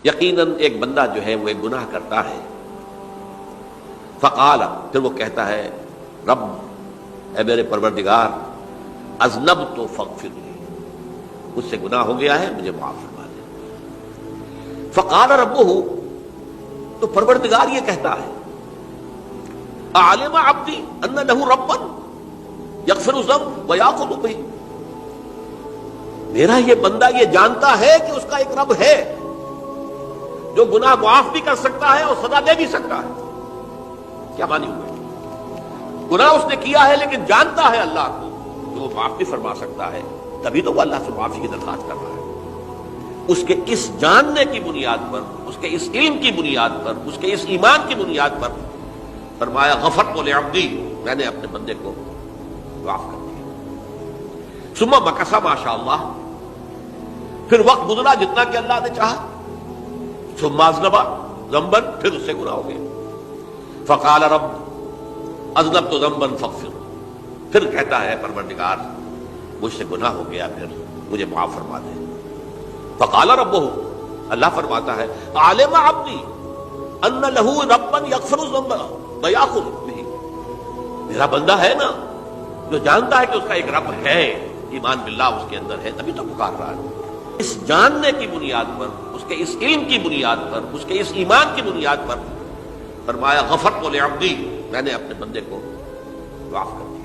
یقیناً ایک بندہ جو ہے وہ ایک گناہ کرتا ہے، فقال، پھر وہ کہتا ہے رب، اے میرے پروردگار، اذنبت فاغفر لی، مجھ سے گناہ ہو گیا ہے، مجھے معاف فرما دے۔ فقال ربہ، تو پروردگار یہ کہتا ہے اعلم عبدی ان لہ ربا یغفر الذنب ویأخذ بہ، میرا یہ بندہ یہ جانتا ہے کہ اس کا ایک رب ہے جو گناہ معاف بھی کر سکتا ہے اور سزا دے بھی سکتا ہے۔ کیا معنی ہوئے؟ گناہ اس نے کیا ہے لیکن جانتا ہے اللہ کو کہ وہ معاف بھی فرما سکتا ہے، تبھی تو وہ اللہ سے معافی کی درخواست کر رہا ہے۔ اس کے اس جاننے کی بنیاد پر، اس کے اس علم کی بنیاد پر، اس کے اس ایمان کی بنیاد پر فرمایا غفرت لعبدی، میں نے اپنے بندے کو معاف کر دیا۔ ثم مکث ما شاء اللہ، پھر وقت گزرا جتنا کہ اللہ نے چاہا۔ ثم اذنب ذنبا، پھر اس سے گناہ ہو گیا۔ فقال رب اذنبت ذنبا فاغفر، پھر کہتا ہے پروردگار مجھ سے گناہ ہو گیا، پھر مجھے معاف فرما دے۔ فقال ربہ، اللہ فرماتا ہے علم عبدی ان لہ ربا یغفر الذنب ویأخذ بہ، میرا بندہ ہے نا جو جانتا ہے کہ اس کا ایک رب ہے، ایمان باللہ اس کے اندر ہے، تبھی تو پکار رہا ہے۔ اس جاننے کی بنیاد پر، اس کے اس علم کی بنیاد پر، اس کے اس ایمان کی بنیاد پر فرمایا غفرت لعبدی، میں نے اپنے بندے کو معاف کر دیا۔